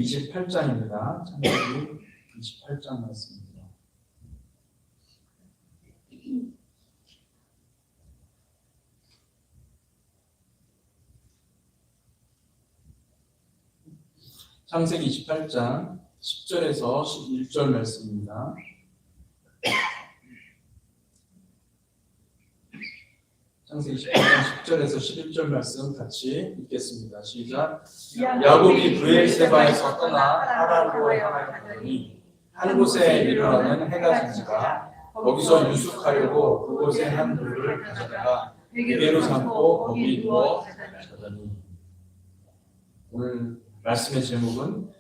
28장입니다. 창세기 28장 말씀입니다. 창세기 28장 10절에서 11절 말씀입니다. 창세기 28장 10절에서 11절 말씀 같이 읽겠습니다. 시작. 야곱이 브엘세바에서 떠나 하란으로 향하였더니 한 곳에 이르러는 해가 진지라 거기서 유숙하려고 그곳에 한 돌을 가져다가 베개로 삼고 거기 누워 자더니. 오늘 말씀의 제목은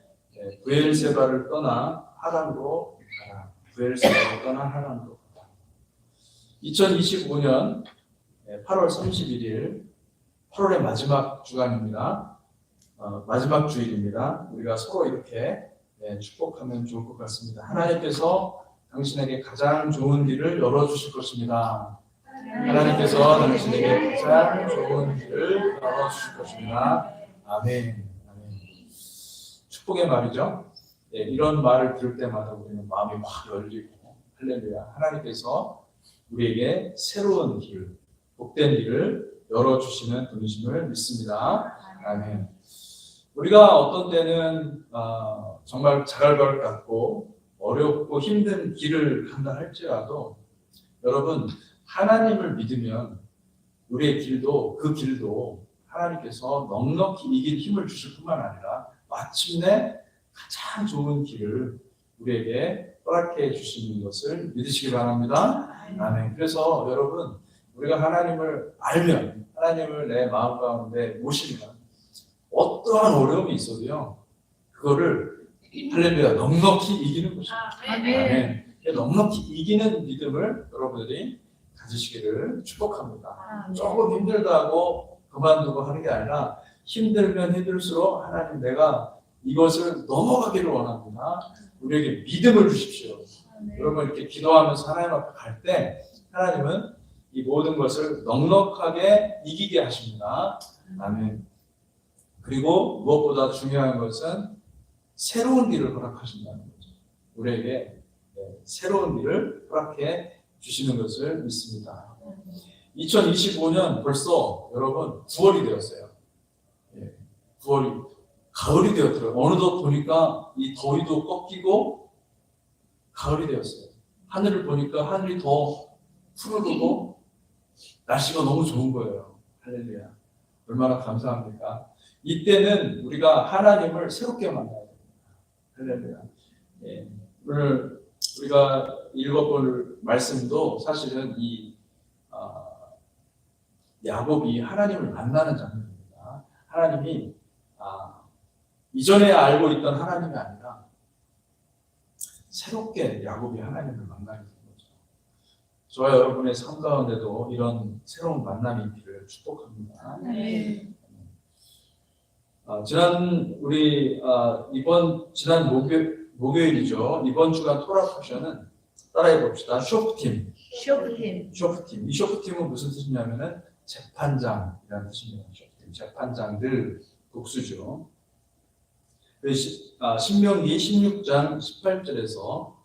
브엘세바를 떠나 하란으로 가라. 브엘세바를 떠나 하란으로 가라. 2025년 8월 31일 8월의 마지막 주간입니다. 마지막 주일입니다. 우리가 서로 이렇게 축복하면 좋을 것 같습니다. 하나님께서 당신에게 가장 좋은 길을 열어주실 것입니다. 하나님께서 당신에게 가장 좋은 길을 열어주실 것입니다. 아멘. 축복의 말이죠. 이런 말을 들을 때마다 우리는 마음이 확 열리고 할렐루야. 하나님께서 우리에게 새로운 길, 복된 길을 열어주시는 분이심을 믿습니다. 아멘. 우리가 어떤 때는 정말 잘할 것 같고 어렵고 힘든 길을 간다 할지라도 여러분 하나님을 믿으면 우리의 길도 그 길도 하나님께서 넉넉히 이길 힘을 주실 뿐만 아니라 마침내 가장 좋은 길을 우리에게 허락해 주시는 것을 믿으시기 바랍니다. 아멘. 그래서 여러분 우리가 하나님을 알면 하나님을 내 마음 가운데 모시면 어떠한 어려움이 있어도요 그거를 할렐루야 넉넉히 이기는 것입니다. 아멘. 넉넉히 이기는 믿음을 여러분들이 가지시기를 축복합니다. 조금 힘들다고 그만두고 하는 게 아니라 힘들면 힘들수록 하나님 내가 이것을 넘어가기를 원합니다. 우리에게 믿음을 주십시오. 여러분 이렇게 기도하면서 하나님 앞에 갈 때 하나님은 이 모든 것을 넉넉하게 이기게 하십니다. 아멘. 그리고 무엇보다 중요한 것은 새로운 길을 허락하신다는 거죠. 우리에게 새로운 길을 허락해 주시는 것을 믿습니다. 2025년 벌써 여러분 9월이 되었어요. 9월이 가을이 되었더라고요. 어느덧 보니까 이 더위도 꺾이고 가을이 되었어요. 하늘을 보니까 하늘이 더 푸르르고 날씨가 너무 좋은 거예요. 할렐루야. 얼마나 감사합니까? 이때는 우리가 하나님을 새롭게 만나야 됩니다. 할렐루야. 오늘 우리가 읽어볼 말씀도 사실은 이 야곱이 하나님을 만나는 장면입니다. 하나님이 이전에 알고 있던 하나님이 아니라 새롭게 야곱이 하나님을 만나게 된 거죠. 저와 여러분의 삶 가운데도 이런 새로운 만남이 있기를 축복합니다. 네. 지난 목요일이죠. 이번 주간 토라 포션은 따라해 봅시다. 쇼프팀. 이 쇼프팀은 무슨 뜻이냐면은 재판장이라는 뜻입니다. 쇼프팀. 재판장들 복수죠. 신명기 16장 18절에서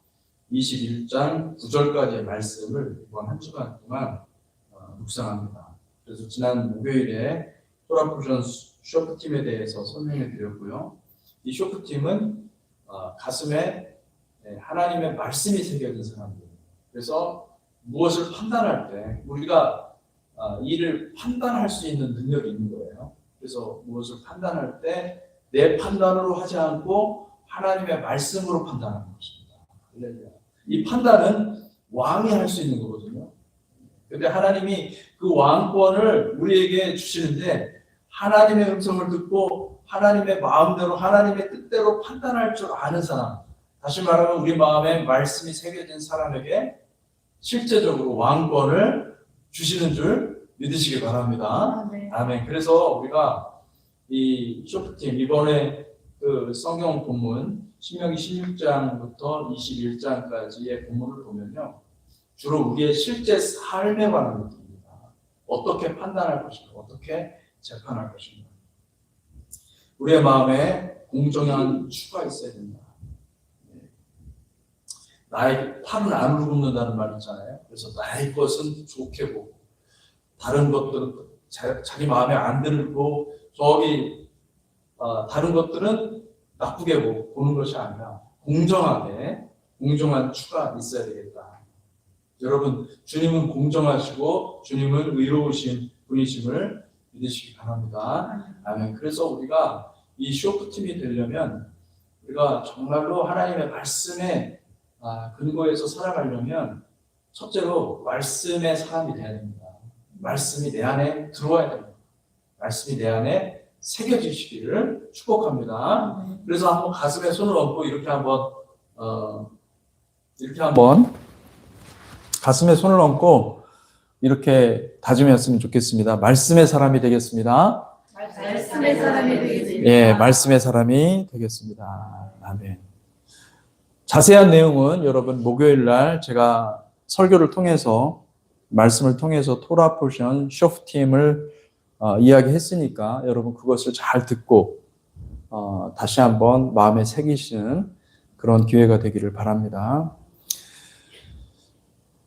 21장 9절까지의 말씀을 이번 한 주간 동안 묵상합니다. 그래서 지난 목요일에 토라포션 쇼프팀에 대해서 설명해 드렸고요. 이 쇼프팀은 가슴에 하나님의 말씀이 새겨진 사람들입니다. 그래서 무엇을 판단할 때 우리가 이를 판단할 수 있는 능력이 있는 거예요. 그래서 무엇을 판단할 때 내 판단으로 하지 않고 하나님의 말씀으로 판단하는 것입니다. 이 판단은 왕이 할 수 있는 거거든요. 그런데 하나님이 그 왕권을 우리에게 주시는데 하나님의 음성을 듣고 하나님의 마음대로 하나님의 뜻대로 판단할 줄 아는 사람, 다시 말하면 우리 마음에 말씀이 새겨진 사람에게 실제적으로 왕권을 주시는 줄 믿으시기 바랍니다. 아멘. 그래서 우리가 이 쇼프팀 이번에 그 성경 본문 신명기 16장부터 21장까지의 본문을 보면요 주로 우리의 실제 삶에 관한 것입니다. 어떻게 판단할 것인가, 어떻게 재판할 것인가. 우리의 마음에 공정한 추가 있어야 된다. 나의 팔은 안으로 굽는다는 말 있잖아요. 그래서 나의 것은 좋게 보고 다른 것들은 자기 마음에 안 들고 다른 것들은 나쁘게 보는 것이 아니라 공정하게 공정한 추가 있어야 되겠다. 여러분, 주님은 공정하시고 주님은 의로우신 분이심을 믿으시기 바랍니다. 아멘. 그래서 우리가 이 쇼프팀이 되려면 우리가 정말로 하나님의 말씀에 근거해서 살아가려면 첫째로 말씀의 사람이 돼야 됩니다. 말씀이 내 안에 들어와야 됩니다. 말씀이 내 안에 새겨지시기를 축복합니다. 그래서 한번 가슴에 손을 얹고 이렇게 한번 가슴에 손을 얹고 이렇게 다짐했으면 좋겠습니다. 말씀의 사람이 되겠습니다. 말씀의 사람이 되겠습니다. 예, 말씀의 사람이 되겠습니다. 아멘. 자세한 내용은 여러분 목요일 날 제가 설교를 통해서 말씀을 통해서 토라 포션 쇼프팀을 이야기했으니까 여러분 그것을 잘 듣고 다시 한번 마음에 새기시는 그런 기회가 되기를 바랍니다.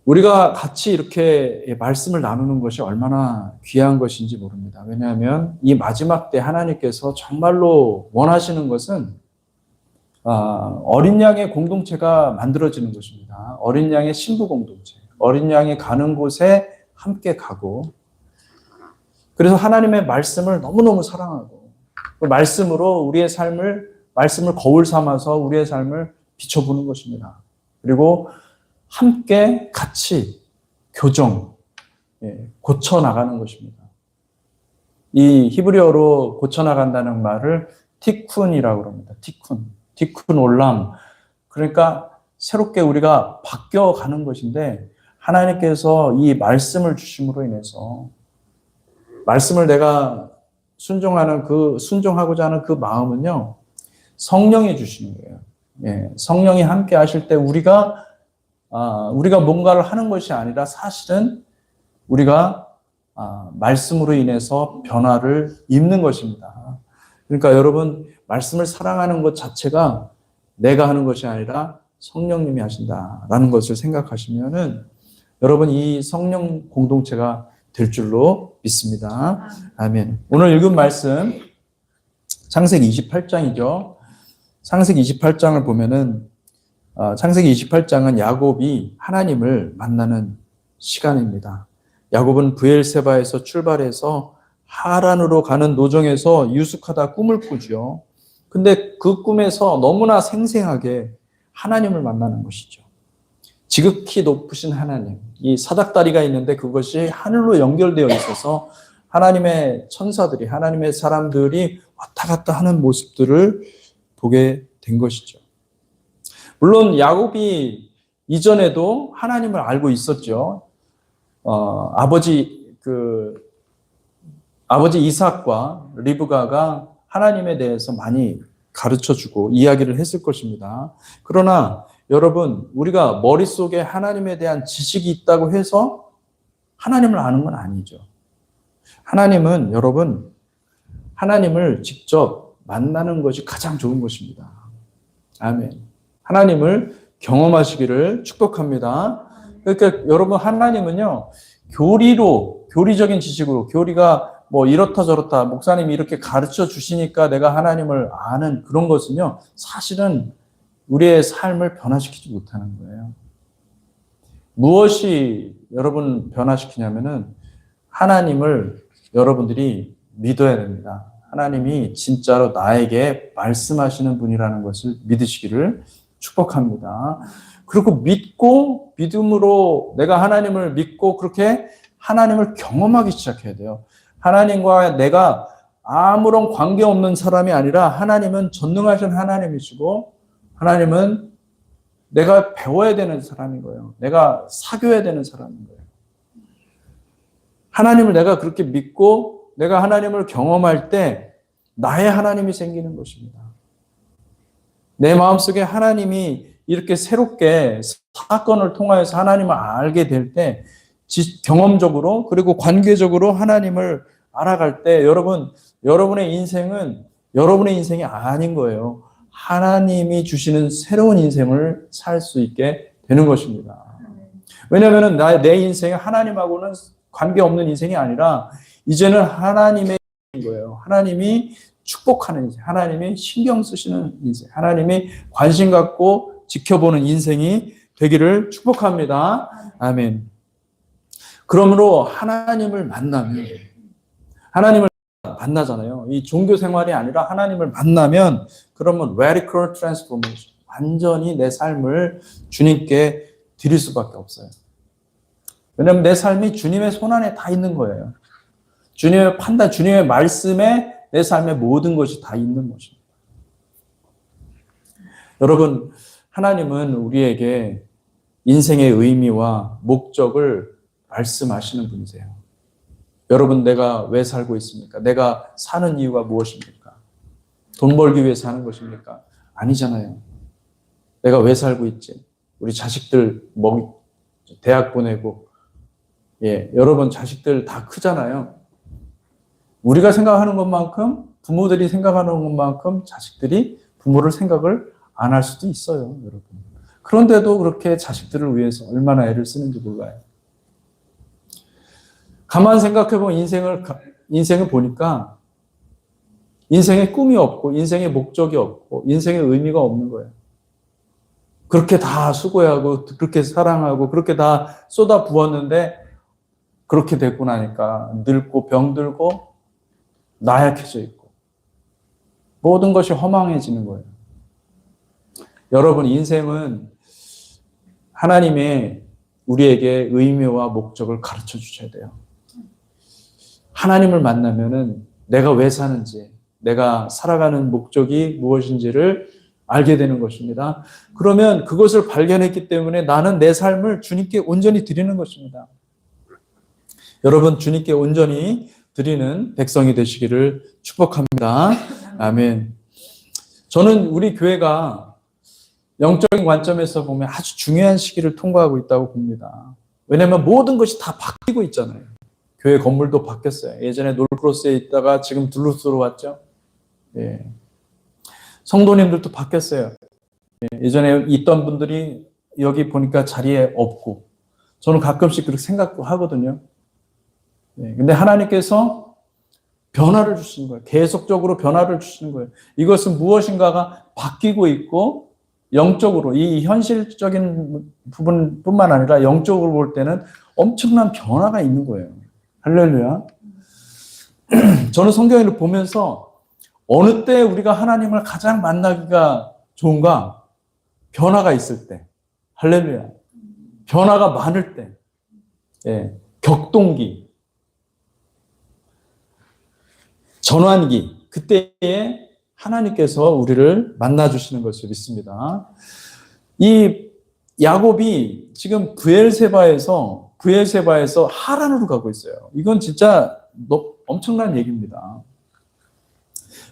우리가 같이 이렇게 말씀을 나누는 것이 얼마나 귀한 것인지 모릅니다. 왜냐하면 이 마지막 때 하나님께서 정말로 원하시는 것은 어린 양의 공동체가 만들어지는 것입니다. 어린 양의 신부 공동체. 어린 양이 가는 곳에 함께 가고, 그래서 하나님의 말씀을 너무너무 사랑하고 그 말씀으로 말씀을 거울 삼아서 우리의 삶을 비춰보는 것입니다. 그리고 함께 같이 고쳐나가는 것입니다. 이 히브리어로 고쳐나간다는 말을 티쿤이라고 합니다. 티쿤 올람. 그러니까 새롭게 우리가 바뀌어가는 것인데, 하나님께서 이 말씀을 주심으로 인해서 말씀을 내가 순종하고자 하는 그 마음은요, 성령이 주시는 거예요. 예, 성령이 함께 하실 때 우리가 뭔가를 하는 것이 아니라 사실은 우리가 말씀으로 인해서 변화를 입는 것입니다. 그러니까 여러분, 말씀을 사랑하는 것 자체가 내가 하는 것이 아니라 성령님이 하신다라는 것을 생각하시면은 여러분 이 성령 공동체가 될 줄로 믿습니다. 아멘. 오늘 읽은 말씀 창세기 28장이죠. 창세기 28장을 보면은 창세기 28장은 야곱이 하나님을 만나는 시간입니다. 야곱은 브엘세바에서 출발해서 하란으로 가는 노정에서 유숙하다 꿈을 꾸죠. 근데 그 꿈에서 너무나 생생하게 하나님을 만나는 것이죠. 지극히 높으신 하나님, 이 사닥다리가 있는데 그것이 하늘로 연결되어 있어서 하나님의 천사들이, 하나님의 사람들이 왔다 갔다 하는 모습들을 보게 된 것이죠. 물론 야곱이 이전에도 하나님을 알고 있었죠. 아버지 이삭과 리브가가 하나님에 대해서 많이 가르쳐주고 이야기를 했을 것입니다. 그러나 여러분, 우리가 머릿속에 하나님에 대한 지식이 있다고 해서 하나님을 아는 건 아니죠. 하나님은 여러분, 하나님을 직접 만나는 것이 가장 좋은 것입니다. 아멘. 하나님을 경험하시기를 축복합니다. 그러니까 여러분, 하나님은요, 교리적인 지식으로, 교리가 뭐 이렇다 저렇다, 목사님이 이렇게 가르쳐 주시니까 내가 하나님을 아는 그런 것은요, 사실은 우리의 삶을 변화시키지 못하는 거예요. 무엇이 여러분 변화시키냐면은 하나님을 여러분들이 믿어야 됩니다. 하나님이 진짜로 나에게 말씀하시는 분이라는 것을 믿으시기를 축복합니다. 그리고 믿음으로 내가 하나님을 믿고 그렇게 하나님을 경험하기 시작해야 돼요. 하나님과 내가 아무런 관계없는 사람이 아니라 하나님은 전능하신 하나님이시고 하나님은 내가 배워야 되는 사람인 거예요. 내가 사귀어야 되는 사람인 거예요. 하나님을 내가 그렇게 믿고 내가 하나님을 경험할 때 나의 하나님이 생기는 것입니다. 내 마음속에 하나님이 이렇게 새롭게 사건을 통하여서 하나님을 알게 될 때 경험적으로 그리고 관계적으로 하나님을 알아갈 때 여러분의 인생은 여러분의 인생이 아닌 거예요. 하나님이 주시는 새로운 인생을 살 수 있게 되는 것입니다. 왜냐하면 내 인생이 하나님하고는 관계없는 인생이 아니라 이제는 하나님의 거예요. 하나님이 축복하는 인생, 하나님이 신경 쓰시는 인생, 하나님이 관심 갖고 지켜보는 인생이 되기를 축복합니다. 아멘. 그러므로 하나님을 만나잖아요. 이 종교 생활이 아니라 하나님을 만나면 그러면 radical transformation, 완전히 내 삶을 주님께 드릴 수밖에 없어요. 왜냐하면 내 삶이 주님의 손안에 다 있는 거예요. 주님의 판단, 주님의 말씀에 내 삶의 모든 것이 다 있는 것입니다. 여러분, 하나님은 우리에게 인생의 의미와 목적을 말씀하시는 분이세요. 여러분, 내가 왜 살고 있습니까? 내가 사는 이유가 무엇입니까? 돈 벌기 위해 사는 것입니까? 아니잖아요. 내가 왜 살고 있지? 우리 자식들 대학 보내고, 여러분 자식들 다 크잖아요. 우리가 생각하는 것만큼, 부모들이 생각하는 것만큼 자식들이 부모를 생각을 안 할 수도 있어요, 여러분. 그런데도 그렇게 자식들을 위해서 얼마나 애를 쓰는지 몰라요. 가만 생각해보면 인생을 보니까 인생의 꿈이 없고, 인생의 목적이 없고, 인생의 의미가 없는 거예요. 그렇게 다 수고하고, 그렇게 사랑하고, 그렇게 다 쏟아 부었는데, 그렇게 됐고 나니까 늙고 병들고 나약해져 있고 모든 것이 허망해지는 거예요. 여러분, 인생은 하나님의 우리에게 의미와 목적을 가르쳐 주셔야 돼요. 하나님을 만나면은 내가 왜 사는지, 내가 살아가는 목적이 무엇인지를 알게 되는 것입니다. 그러면 그것을 발견했기 때문에 나는 내 삶을 주님께 온전히 드리는 것입니다. 여러분, 주님께 온전히 드리는 백성이 되시기를 축복합니다. 아멘. 저는 우리 교회가 영적인 관점에서 보면 아주 중요한 시기를 통과하고 있다고 봅니다. 왜냐하면 모든 것이 다 바뀌고 있잖아요. 교회 건물도 바뀌었어요. 예전에 놀크로스에 있다가 지금 둘루스로 왔죠. 성도님들도 바뀌었어요. 예전에 있던 분들이 여기 보니까 자리에 없고, 저는 가끔씩 그렇게 생각도 하거든요. 근데 하나님께서 변화를 주시는 거예요. 계속적으로 변화를 주시는 거예요. 이것은 무엇인가가 바뀌고 있고, 영적으로, 이 현실적인 부분뿐만 아니라 영적으로 볼 때는 엄청난 변화가 있는 거예요. 할렐루야. 저는 성경을 보면서 어느 때 우리가 하나님을 가장 만나기가 좋은가? 변화가 있을 때. 할렐루야. 변화가 많을 때. 격동기. 전환기, 그때에 하나님께서 우리를 만나주시는 것을 믿습니다. 이 야곱이 지금 브엘세바에서 하란으로 가고 있어요. 이건 진짜 엄청난 얘기입니다.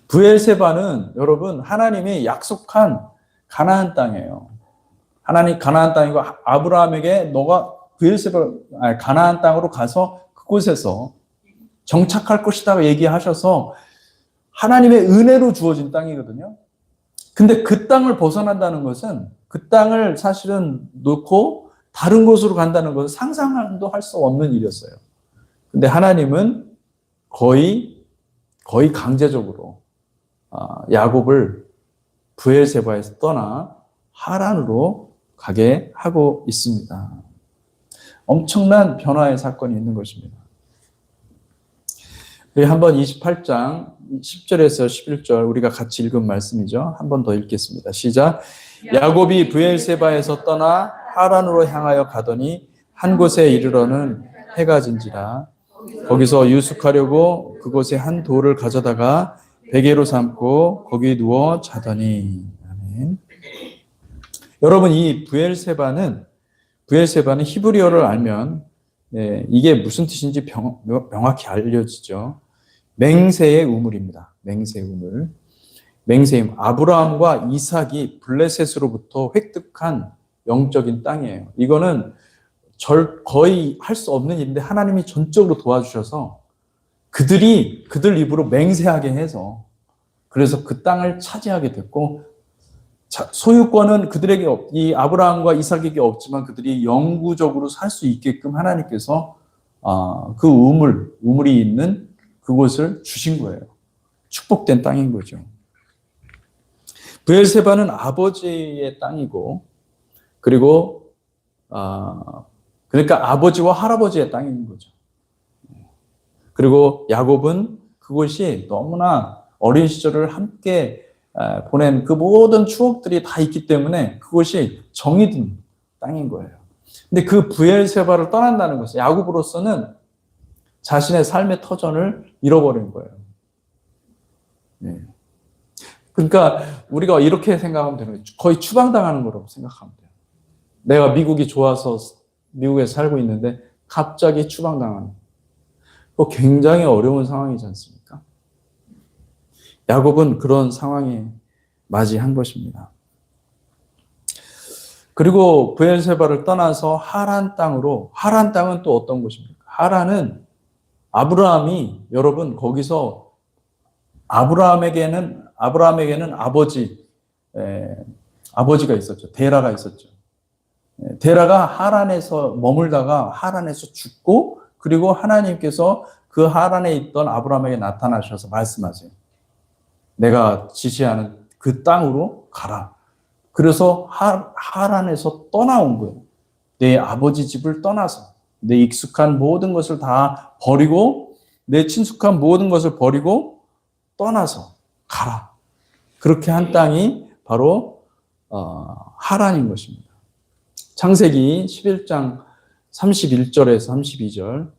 브엘세바는 여러분 하나님이 약속한 가나안 땅이에요. 하나님 가나안 땅이고, 아브라함에게 너가 가나안 땅으로 가서 그곳에서 정착할 것이다 얘기하셔서 하나님의 은혜로 주어진 땅이거든요. 근데 그 땅을 벗어난다는 것은, 그 땅을 사실은 놓고 다른 곳으로 간다는 것은 상상도 할 수 없는 일이었어요. 근데 하나님은 거의 강제적으로 야곱을 브엘세바에서 떠나 하란으로 가게 하고 있습니다. 엄청난 변화의 사건이 있는 것입니다. 한번 28장 10절에서 11절 우리가 같이 읽은 말씀이죠. 한 번 더 읽겠습니다. 시작. 야곱이 브엘세바에서 떠나 하란으로 향하여 가더니 한 곳에 이르러는 해가 진지라. 거기서 유숙하려고 그곳에 한 돌을 가져다가 베개로 삼고 거기 누워 자더니. 아멘. 여러분, 이 브엘세바는 히브리어를 알면 이게 무슨 뜻인지 명확히 알려지죠. 맹세의 우물입니다. 맹세의 우물. 맹세임. 아브라함과 이삭이 블레셋으로부터 획득한 영적인 땅이에요. 이거는 거의 할 수 없는 일인데 하나님이 전적으로 도와주셔서 그들 입으로 맹세하게 해서 그래서 그 땅을 차지하게 됐고 소유권은 그들에게 이 아브라함과 이삭에게 없지만 그들이 영구적으로 살 수 있게끔 하나님께서 그 우물이 있는 그곳을 주신 거예요. 축복된 땅인 거죠. 브엘세바는 아버지의 땅이고 그리고 그러니까 아버지와 할아버지의 땅인 거죠. 그리고 야곱은 그곳이 너무나 어린 시절을 함께 보낸 그 모든 추억들이 다 있기 때문에 그것이 정이 든 땅인 거예요. 근데 그 브엘세바를 떠난다는 것은 야곱으로서는 자신의 삶의 터전을 잃어버린 거예요. 네. 그러니까 우리가 이렇게 생각하면 되는 거예요. 거의 추방당하는 거라고 생각하면 돼요. 내가 미국이 좋아서 미국에 살고 있는데 갑자기 추방당하는. 그거 굉장히 어려운 상황이지 않습니까? 야곱은 그런 상황에 맞이한 것입니다. 그리고 브엘세바를 떠나서 하란 땅으로, 하란 땅은 또 어떤 곳입니까? 하란은 아브라함이, 여러분 거기서 아브라함에게는 아버지가 있었죠. 데라가 있었죠. 데라가 하란에서 머물다가 하란에서 죽고 그리고 하나님께서 그 하란에 있던 아브라함에게 나타나셔서 말씀하세요. 내가 지시하는 그 땅으로 가라. 그래서 하란에서 떠나온 거예요. 내 아버지 집을 떠나서 내 익숙한 모든 것을 다 버리고 내 친숙한 모든 것을 버리고 떠나서 가라. 그렇게 한 땅이 바로 하란인 것입니다. 창세기 11장 31절에서 32절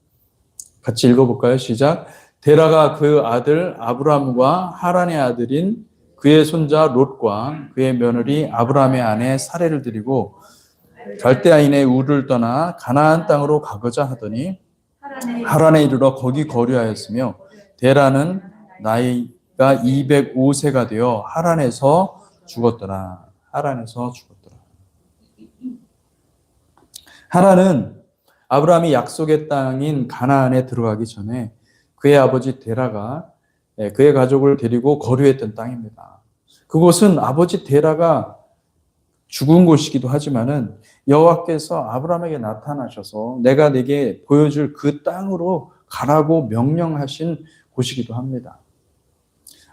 같이 읽어볼까요? 시작. 데라가 그 아들 아브람과 하란의 아들인 그의 손자 롯과 그의 며느리 아브람의 아내 사레를 드리고 갈대아인의 우를 떠나 가나안 땅으로 가고자 하더니 하란에 이르러 거기 거류하였으며 데라는 나이가 205세가 되어 하란에서 죽었더라. 하란에서 죽었더라. 하란은 아브라함이 약속의 땅인 가나안에 들어가기 전에 그의 아버지 데라가 그의 가족을 데리고 거류했던 땅입니다. 그곳은 아버지 데라가 죽은 곳이기도 하지만은 여호와께서 아브라함에게 나타나셔서 내가 네게 보여줄 그 땅으로 가라고 명령하신 곳이기도 합니다.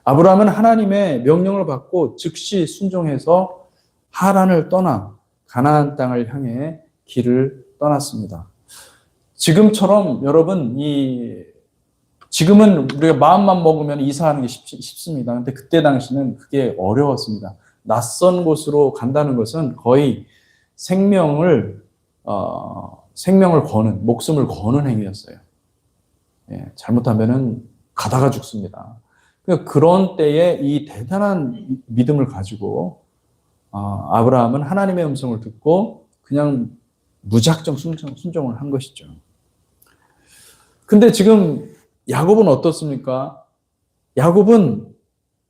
아브라함은 하나님의 명령을 받고 즉시 순종해서 하란을 떠나 가나안 땅을 향해 길을 떠났습니다. 지금처럼 여러분 지금은 우리가 마음만 먹으면 이사하는 게 쉽습니다. 근데 그때 당시는 그게 어려웠습니다. 낯선 곳으로 간다는 것은 거의 생명을 거는, 목숨을 거는 행위였어요. 예, 잘못하면은 가다가 죽습니다. 그러니까 그런 때에 이 대단한 믿음을 가지고 아브라함은 하나님의 음성을 듣고 그냥 무작정 순종을 한 것이죠. 근데 지금 야곱은 어떻습니까? 야곱은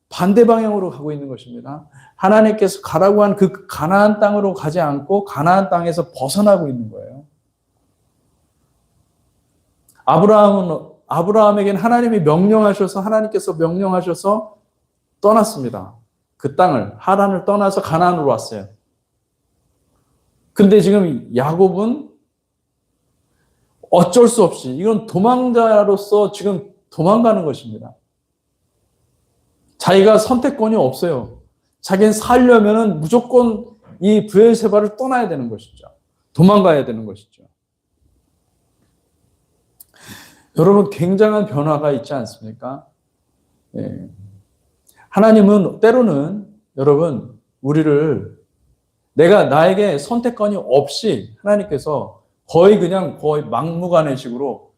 반대 방향으로 가고 있는 것입니다. 하나님께서 가라고 한 그 가나안 땅으로 가지 않고 가나안 땅에서 벗어나고 있는 거예요. 아브라함에게는 하나님이 하나님께서 명령하셔서 떠났습니다. 그 땅을, 하란을 떠나서 가나안으로 왔어요. 근데 지금 야곱은 어쩔 수 없이, 이건 도망자로서 지금 도망가는 것입니다. 자기가 선택권이 없어요. 자기는 살려면은 무조건 이 브엘세바를 떠나야 되는 것이죠. 도망가야 되는 것이죠. 여러분, 굉장한 변화가 있지 않습니까? 예. 하나님은 때로는 여러분, 나에게 선택권이 없이 하나님께서 거의 막무가내식으로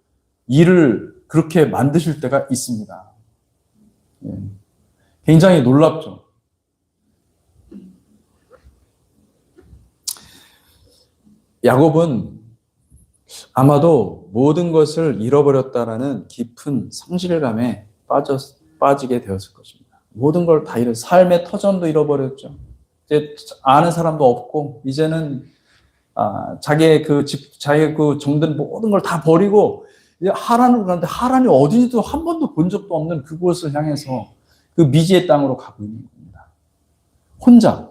일을 그렇게 만드실 때가 있습니다. 예. 굉장히 놀랍죠. 야곱은 아마도 모든 것을 잃어버렸다라는 깊은 상실감에 빠지게 되었을 것입니다. 모든 걸 다 삶의 터전도 잃어버렸죠. 이제 아는 사람도 없고, 이제는 자기의 그 정든 모든 걸 다 버리고 이제 하란으로 가는데 하란이 어딘지도 한 번도 본 적도 없는 그곳을 향해서 그 미지의 땅으로 가고 있는 겁니다. 혼자.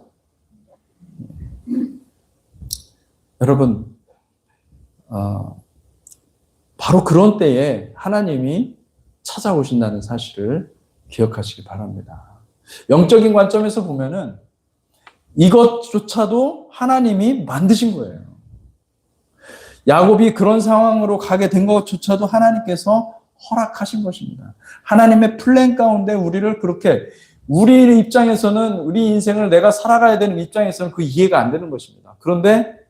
여러분, 바로 그런 때에 하나님이 찾아오신다는 사실을 기억하시기 바랍니다. 영적인 관점에서 보면은 이것조차도 하나님이 만드신 거예요. 야곱이 그런 상황으로 가게 된 것조차도 하나님께서 허락하신 것입니다. 하나님의 플랜 가운데 우리를 그렇게, 우리 입장에서는, 우리 인생을 내가 살아가야 되는 입장에서는 그 이해가 안 되는 것입니다. 그런데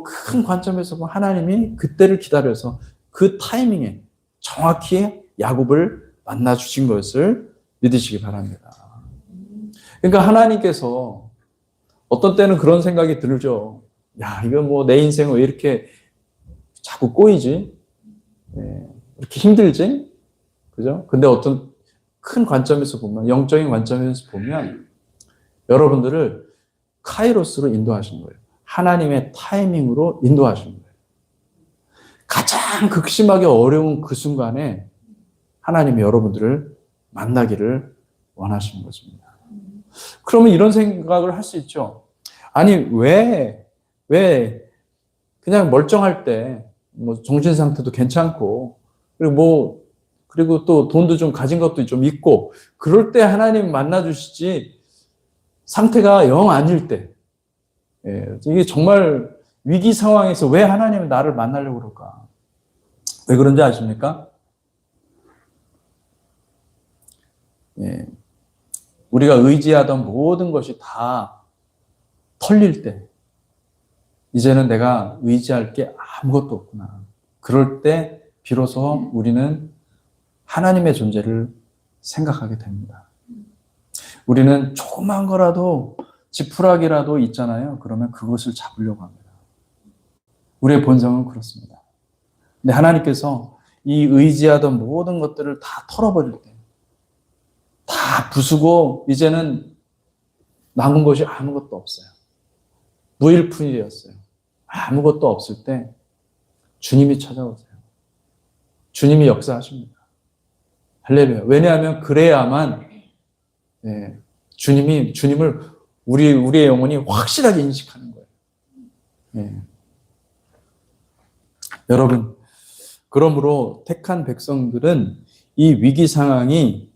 큰 관점에서 보면 하나님이 그때를 기다려서 그 타이밍에 정확히 야곱을 만나 주신 것을 믿으시기 바랍니다. 그러니까 하나님께서 어떤 때는 그런 생각이 들죠. 야, 이거 뭐 내 인생은 왜 이렇게 자꾸 꼬이지? 이렇게 힘들지? 그죠? 근데 어떤 큰 관점에서 보면, 영적인 관점에서 보면 여러분들을 카이로스로 인도하신 거예요. 하나님의 타이밍으로 인도하신 거예요. 가장 극심하게 어려운 그 순간에 하나님이 여러분들을 만나기를 원하시는 것입니다. 그러면 이런 생각을 할 수 있죠. 아니, 왜 그냥 멀쩡할 때 뭐 정신 상태도 괜찮고 그리고 또 돈도 좀 가진 것도 좀 있고 그럴 때 하나님 만나 주시지, 상태가 영 아닐 때, 이게 정말 위기 상황에서 왜 하나님은 나를 만나려고 그럴까? 왜 그런지 아십니까? 우리가 의지하던 모든 것이 다 털릴 때, 이제는 내가 의지할 게 아무것도 없구나. 그럴 때 비로소 우리는 하나님의 존재를 생각하게 됩니다. 우리는 조그만 거라도, 지푸라기라도 있잖아요. 그러면 그것을 잡으려고 합니다. 우리의 본성은 그렇습니다. 근데 하나님께서 이 의지하던 모든 것들을 다 털어버릴 때, 다 부수고 이제는 남은 것이 아무것도 없어요. 무일푼이었어요. 아무것도 없을 때 주님이 찾아오세요. 주님이 역사하십니다. 할렐루야. 왜냐하면 그래야만 주님을 우리의 영혼이 확실하게 인식하는 거예요. 여러분, 그러므로 택한 백성들은 이 위기 상황이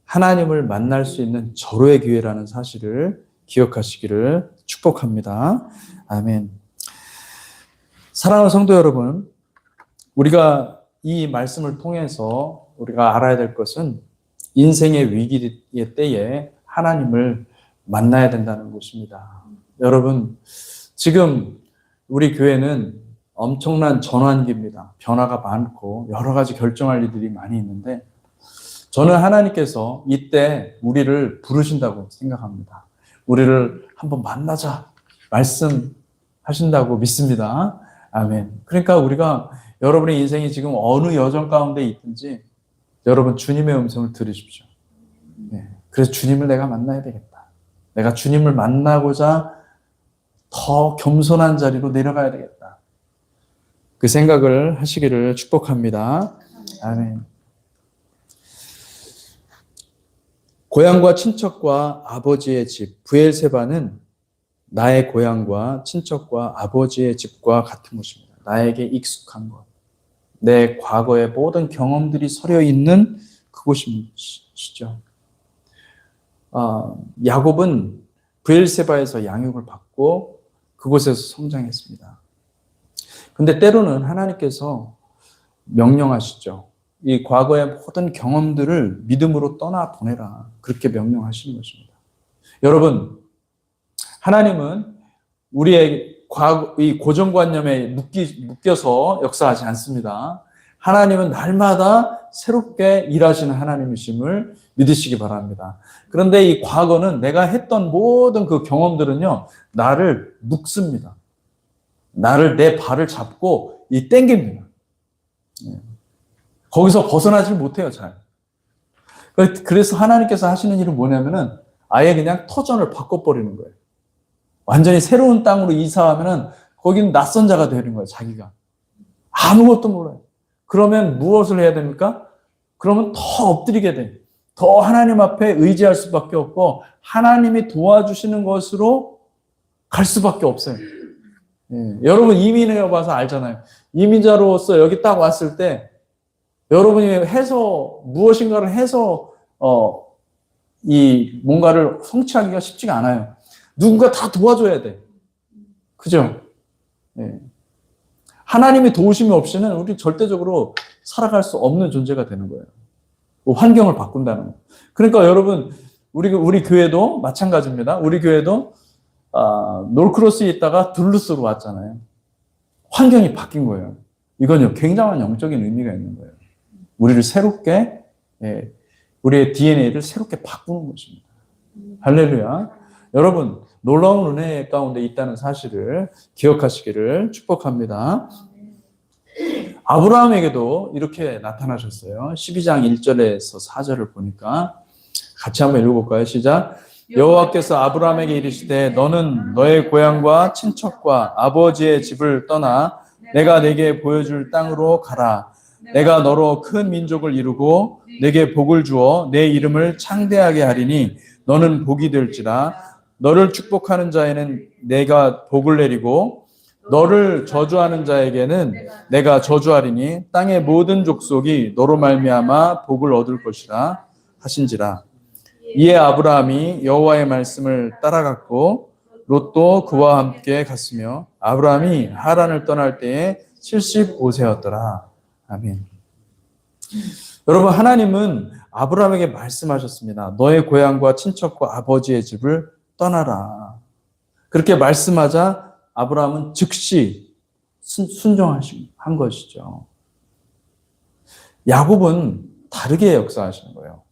하나님을 만날 수 있는 절호의 기회라는 사실을 기억하시기를 축복합니다. 아멘. 사랑하는 성도 여러분, 우리가 이 말씀을 통해서 우리가 알아야 될 것은 인생의 위기의 때에 하나님을 만나야 된다는 것입니다. 여러분, 지금 우리 교회는 엄청난 전환기입니다. 변화가 많고 여러 가지 결정할 일들이 많이 있는데 저는 하나님께서 이때 우리를 부르신다고 생각합니다. 우리를 한번 만나자 말씀하신다고 믿습니다. 아멘. 그러니까 우리가 여러분의 인생이 지금 어느 여정 가운데 있든지 여러분 주님의 음성을 들으십시오. 그래서 주님을 내가 만나야 되겠다. 내가 주님을 만나고자 더 겸손한 자리로 내려가야 되겠다. 그 생각을 하시기를 축복합니다. 아멘. 고향과 친척과 아버지의 집, 브엘세바는 나의 고향과 친척과 아버지의 집과 같은 곳입니다. 나에게 익숙한 것. 내 과거의 모든 경험들이 서려 있는 그곳이죠. 야곱은 브엘세바에서 양육을 받고 그곳에서 성장했습니다. 근데 때로는 하나님께서 명령하시죠. 이 과거의 모든 경험들을 믿음으로 떠나 보내라. 그렇게 명령하시는 것입니다. 여러분, 하나님은 우리의 이 고정관념에 묶여서 역사하지 않습니다. 하나님은 날마다 새롭게 일하시는 하나님이심을 믿으시기 바랍니다. 그런데 이 과거는 내가 했던 모든 그 경험들은요, 나를 묶습니다. 내 발을 잡고 땡깁니다. 거기서 벗어나질 못해요, 잘. 그래서 하나님께서 하시는 일은 뭐냐면은 아예 그냥 터전을 바꿔버리는 거예요. 완전히 새로운 땅으로 이사하면은 거기는 낯선 자가 되는 거예요, 자기가. 아무것도 몰라요. 그러면 무엇을 해야 됩니까? 그러면 더 엎드리게 돼. 더 하나님 앞에 의지할 수밖에 없고 하나님이 도와주시는 것으로 갈 수밖에 없어요. 예, 여러분 이민해 봐서 알잖아요. 이민자로서 여기 딱 왔을 때 여러분이 무엇인가를 해서 이 뭔가를 성취하기가 쉽지가 않아요. 누군가 다 도와줘야 돼. 그죠? 예. 하나님의 도우심이 없이는 우리 절대적으로 살아갈 수 없는 존재가 되는 거예요. 환경을 바꾼다는 거. 그러니까 여러분, 우리 교회도 마찬가지입니다. 우리 교회도 놀크로스에 있다가 둘루스로 왔잖아요. 환경이 바뀐 거예요. 이건요, 굉장한 영적인 의미가 있는 거예요. 우리를 새롭게, 우리의 DNA를 새롭게 바꾸는 것입니다. 할렐루야. 여러분, 놀라운 은혜 가운데 있다는 사실을 기억하시기를 축복합니다. 아브라함에게도 이렇게 나타나셨어요. 12장 1절에서 4절을 보니까 같이 한번 읽어볼까요? 시작. 여호와께서 아브라함에게 이르시되 너는 너의 고향과 친척과 아버지의 집을 떠나 내가 내게 보여줄 땅으로 가라. 내가 너로 큰 민족을 이루고 내게 복을 주어 내 이름을 창대하게 하리니 너는 복이 될지라. 너를 축복하는 자에는 내가 복을 내리고 너를 저주하는 자에게는 내가 저주하리니 땅의 모든 족속이 너로 말미암아 복을 얻을 것이라 하신지라. 이에 아브라함이 여호와의 말씀을 따라갔고 롯도 그와 함께 갔으며 아브라함이 하란을 떠날 때에 75세였더라. 아멘. 여러분, 하나님은 아브라함에게 말씀하셨습니다. 너의 고향과 친척과 아버지의 집을 떠나라. 그렇게 말씀하자 아브라함은 즉시 순종한 것이죠. 야곱은 다르게 역사하시는 거예요.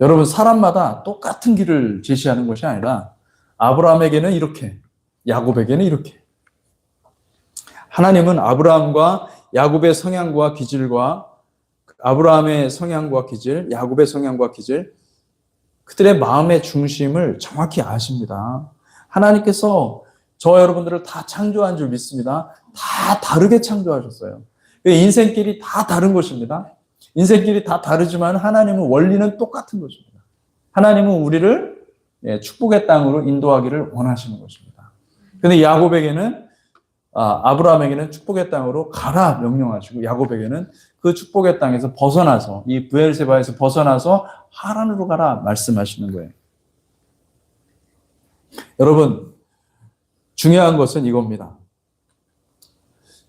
여러분, 사람마다 똑같은 길을 제시하는 것이 아니라 아브라함에게는 이렇게, 야곱에게는 이렇게. 하나님은 아브라함과 야곱의 성향과 기질과 아브라함의 성향과 기질, 야곱의 성향과 기질, 그들의 마음의 중심을 정확히 아십니다. 하나님께서 저 여러분들을 다 창조한 줄 믿습니다. 다 다르게 창조하셨어요. 인생길이 다 다른 것입니다. 인생길이 다 다르지만 하나님은 원리는 똑같은 것입니다. 하나님은 우리를 축복의 땅으로 인도하기를 원하시는 것입니다. 그런데 아브라함에게는 축복의 땅으로 가라 명령하시고 야곱에게는 그 축복의 땅에서 벗어나서 이 브엘세바에서 벗어나서 하란으로 가라 말씀하시는 거예요. 여러분, 중요한 것은 이겁니다.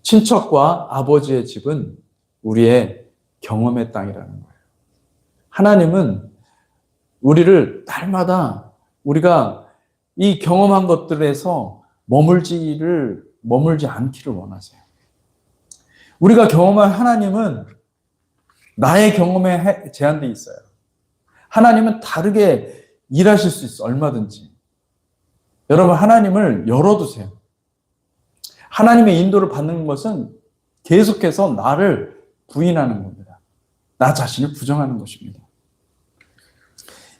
친척과 아버지의 집은 우리의 경험의 땅이라는 거예요. 하나님은 우리를 날마다 우리가 이 경험한 것들에서 머물지 않기를 원하세요. 우리가 경험한 하나님은 나의 경험에 제한되어 있어요. 하나님은 다르게 일하실 수 있어, 얼마든지. 여러분, 하나님을 열어두세요. 하나님의 인도를 받는 것은 계속해서 나를 부인하는 겁니다. 나 자신을 부정하는 것입니다.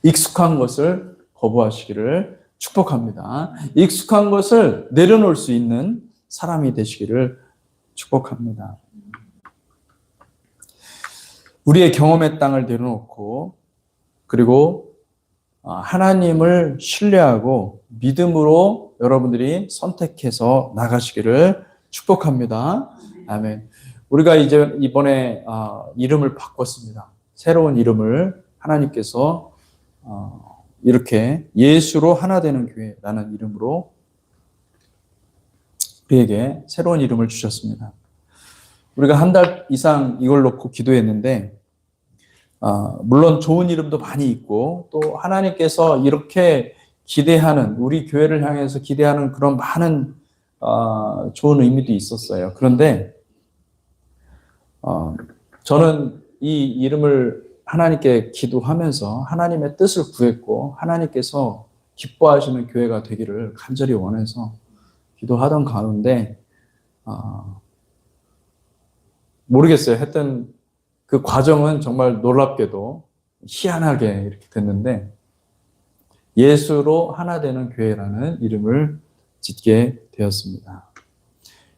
익숙한 것을 거부하시기를 축복합니다. 익숙한 것을 내려놓을 수 있는 사람이 되시기를 축복합니다. 우리의 경험의 땅을 내려놓고 그리고 하나님을 신뢰하고 믿음으로 여러분들이 선택해서 나가시기를 축복합니다. 아멘. 우리가 이제 이번에 이름을 바꿨습니다. 새로운 이름을 하나님께서 이렇게 예수로 하나 되는 교회라는 이름으로 우리에게 새로운 이름을 주셨습니다. 우리가 한 달 이상 이걸 놓고 기도했는데 물론 좋은 이름도 많이 있고 또 하나님께서 이렇게 기대하는 우리 교회를 향해서 기대하는 그런 많은 좋은 의미도 있었어요. 그런데 저는 이 이름을 하나님께 기도하면서 하나님의 뜻을 구했고 하나님께서 기뻐하시는 교회가 되기를 간절히 원해서 기도하던 가운데 모르겠어요. 했던 그 과정은 정말 놀랍게도 희한하게 이렇게 됐는데 예수로 하나 되는 교회라는 이름을 짓게 되었습니다.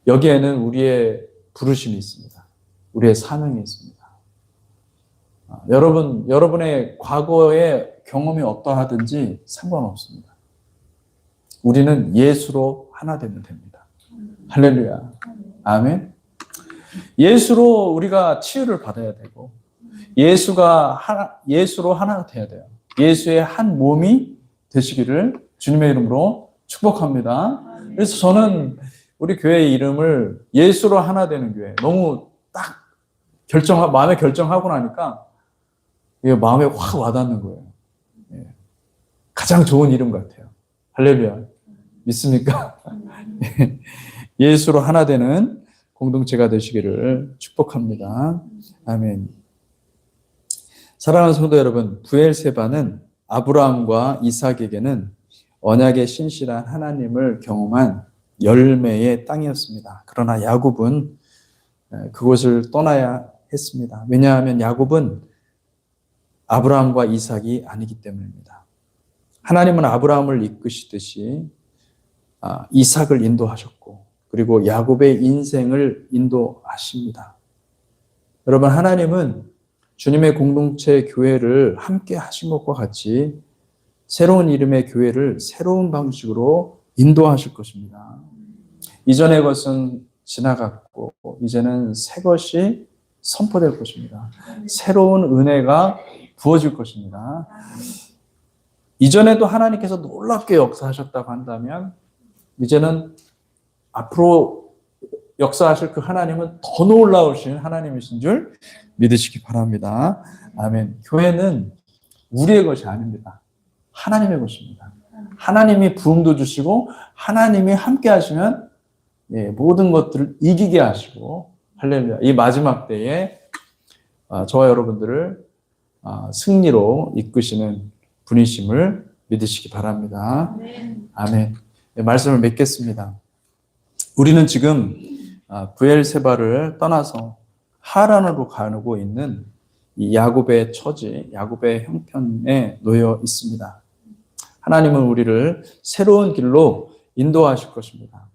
여기에는 우리의 부르심이 있습니다. 우리의 사명이 있습니다. 여러분의 과거의 경험이 어떠하든지 상관없습니다. 우리는 예수로 하나 되면 됩니다. 할렐루야. 아멘. 예수로 우리가 치유를 받아야 되고, 예수로 하나 돼야 돼요. 예수의 한 몸이 되시기를 주님의 이름으로 축복합니다. 그래서 저는 우리 교회의 이름을 예수로 하나 되는 교회, 너무 딱 마음에 결정하고 나니까 이게 마음에 확 와닿는 거예요. 가장 좋은 이름 같아요. 할렐루야. 믿습니까? 예수로 하나 되는 공동체가 되시기를 축복합니다. 아멘. 사랑하는 성도 여러분, 브엘세바는 아브라함과 이삭에게는 언약의 신실한 하나님을 경험한 열매의 땅이었습니다. 그러나 야곱은 그곳을 떠나야 했습니다. 왜냐하면 야곱은 아브라함과 이삭이 아니기 때문입니다. 하나님은 아브라함을 이끄시듯이 이삭을 인도하셨고, 그리고 야곱의 인생을 인도하십니다. 여러분, 하나님은 주님의 공동체 교회를 함께 하신 것과 같이 새로운 이름의 교회를 새로운 방식으로 인도하실 것입니다. 이전의 것은 지나갔고 이제는 새 것이 선포될 것입니다. 새로운 은혜가 부어질 것입니다. 이전에도 하나님께서 놀랍게 역사하셨다고 한다면 이제는 앞으로 역사하실 그 하나님은 더 놀라우신 하나님이신 줄 믿으시기 바랍니다. 아멘. 교회는 우리의 것이 아닙니다. 하나님의 것입니다. 하나님이 부흥도 주시고 하나님이 함께 하시면 모든 것들을 이기게 하시고, 할렐루야. 이 마지막 때에 저와 여러분들을 승리로 이끄시는 분이심을 믿으시기 바랍니다. 아멘. 말씀을 맺겠습니다. 우리는 지금 브엘세바를 떠나서 하란으로 가고 있는 이 야곱의 처지, 야곱의 형편에 놓여 있습니다. 하나님은 우리를 새로운 길로 인도하실 것입니다.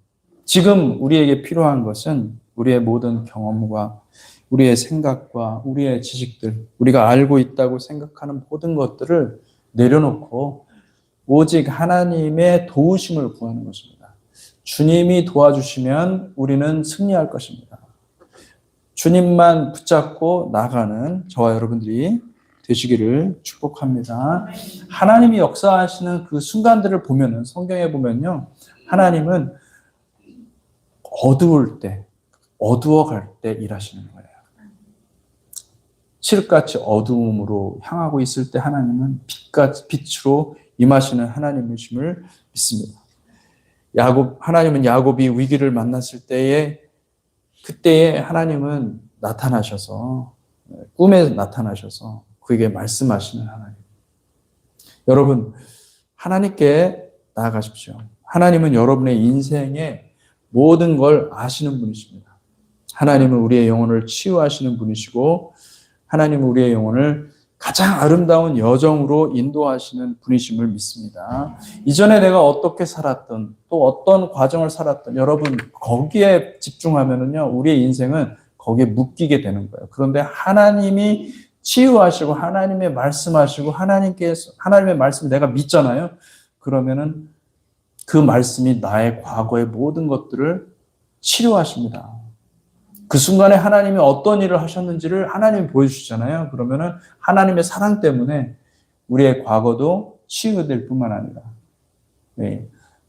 지금 우리에게 필요한 것은 우리의 모든 경험과 우리의 생각과 우리의 지식들, 우리가 알고 있다고 생각하는 모든 것들을 내려놓고 오직 하나님의 도우심을 구하는 것입니다. 주님이 도와주시면 우리는 승리할 것입니다. 주님만 붙잡고 나가는 저와 여러분들이 되시기를 축복합니다. 하나님이 역사하시는 그 순간들을 보면은, 성경에 보면요, 하나님은 어두울 때, 어두워갈 때 일하시는 거예요. 칠흑같이 어두움으로 향하고 있을 때 하나님은 빛으로 임하시는 하나님이심을 믿습니다. 하나님은 야곱이 위기를 만났을 때에, 그때에 하나님은 나타나셔서, 꿈에 나타나셔서 그에게 말씀하시는 하나님. 여러분, 하나님께 나아가십시오. 하나님은 여러분의 인생의 모든 걸 아시는 분이십니다. 하나님은 우리의 영혼을 치유하시는 분이시고, 하나님은 우리의 영혼을 가장 아름다운 여정으로 인도하시는 분이심을 믿습니다. 이전에 내가 어떻게 살았던, 또 어떤 과정을 살았던, 여러분 거기에 집중하면은요, 우리의 인생은 거기에 묶이게 되는 거예요. 그런데 하나님이 치유하시고 하나님의 말씀하시고 하나님의 말씀 내가 믿잖아요. 그러면은 그 말씀이 나의 과거의 모든 것들을 치료하십니다. 그 순간에 하나님이 어떤 일을 하셨는지를 하나님이 보여주시잖아요. 그러면은 하나님의 사랑 때문에 우리의 과거도 치유될 뿐만 아니라,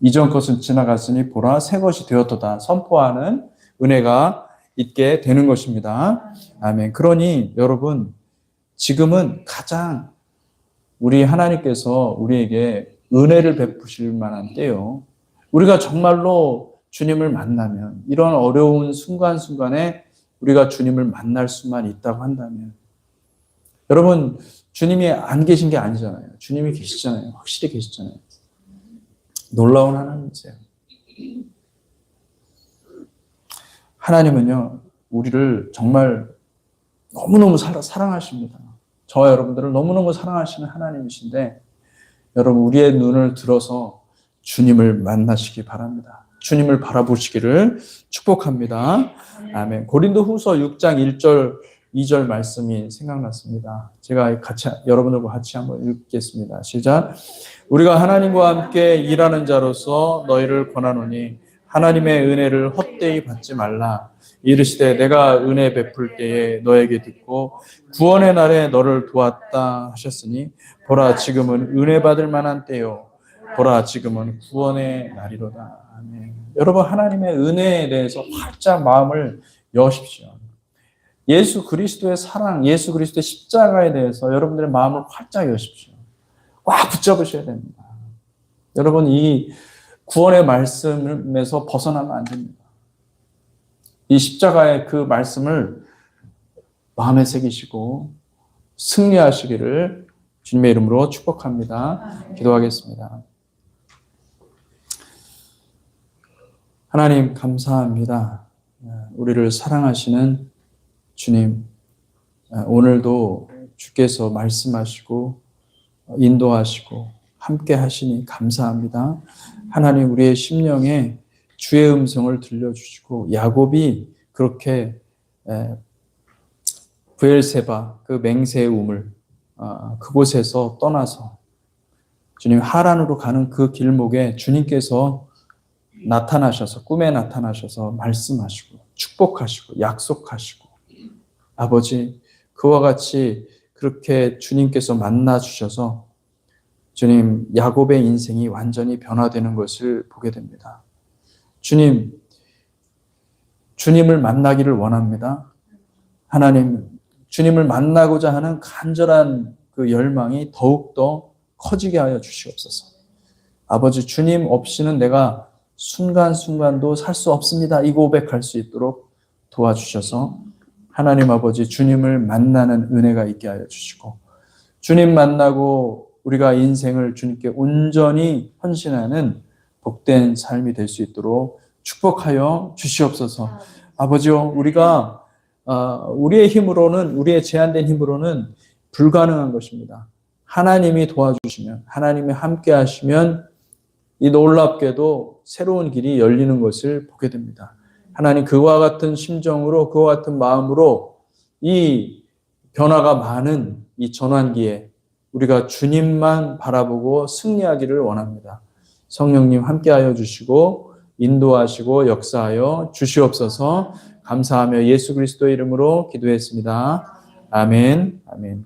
이전 것은 지나갔으니 보라 새 것이 되었도다 선포하는 은혜가 있게 되는 것입니다. 아멘. 그러니 여러분, 지금은 가장 우리 하나님께서 우리에게 은혜를 베푸실 만한 때요. 우리가 정말로 주님을 만나면, 이런 어려운 순간순간에 우리가 주님을 만날 수만 있다고 한다면, 여러분, 주님이 안 계신 게 아니잖아요. 주님이 계시잖아요. 확실히 계시잖아요. 놀라운 하나님이세요. 하나님은요, 우리를 정말 너무너무 사랑하십니다. 저와 여러분들을 너무너무 사랑하시는 하나님이신데, 여러분, 우리의 눈을 들어서 주님을 만나시기 바랍니다. 주님을 바라보시기를 축복합니다. 아멘. 고린도 후서 6장 1절 2절 말씀이 생각났습니다. 제가 같이 여러분들과 같이 한번 읽겠습니다. 시작. 우리가 하나님과 함께 일하는 자로서 너희를 권하노니 하나님의 은혜를 헛되이 받지 말라. 이르시되 내가 은혜 베풀 때에 너에게 듣고 구원의 날에 너를 도왔다 하셨으니 보라 지금은 은혜 받을 만한 때요 보라 지금은 구원의 날이로다. 아멘. 여러분 하나님의 은혜에 대해서 활짝 마음을 여십시오. 예수 그리스도의 사랑, 예수 그리스도의 십자가에 대해서 여러분들의 마음을 활짝 여십시오. 꽉 붙잡으셔야 됩니다. 여러분 이 구원의 말씀에서 벗어나면 안 됩니다. 이 십자가의 그 말씀을 마음에 새기시고 승리하시기를 주님의 이름으로 축복합니다. 기도하겠습니다. 하나님 감사합니다. 우리를 사랑하시는 주님, 오늘도 주께서 말씀하시고 인도하시고 함께 하시니 감사합니다. 하나님 우리의 심령에 주의 음성을 들려주시고 야곱이 그렇게 브엘세바 그 맹세의 우물 그곳에서 떠나서 주님 하란으로 가는 그 길목에 주님께서 나타나셔서 꿈에 나타나셔서 말씀하시고 축복하시고 약속하시고 아버지 그와 같이 그렇게 주님께서 만나 주셔서 주님 야곱의 인생이 완전히 변화되는 것을 보게 됩니다. 주님, 주님을 만나기를 원합니다. 하나님, 주님을 만나고자 하는 간절한 그 열망이 더욱더 커지게 하여 주시옵소서. 아버지, 주님 없이는 내가 순간순간도 살 수 없습니다. 이 고백할 수 있도록 도와주셔서 하나님 아버지 주님을 만나는 은혜가 있게 하여 주시고 주님 만나고 우리가 인생을 주님께 온전히 헌신하는 복된 삶이 될 수 있도록 축복하여 주시옵소서. 아버지요, 우리가 우리의 힘으로는 우리의 제한된 힘으로는 불가능한 것입니다. 하나님이 도와주시면 하나님이 함께 하시면 이 놀랍게도 새로운 길이 열리는 것을 보게 됩니다. 하나님 그와 같은 심정으로 그와 같은 마음으로 이 변화가 많은 이 전환기에 우리가 주님만 바라보고 승리하기를 원합니다. 성령님 함께하여 주시고 인도하시고 역사하여 주시옵소서. 감사하며 예수 그리스도의 이름으로 기도했습니다. 아멘. 아멘.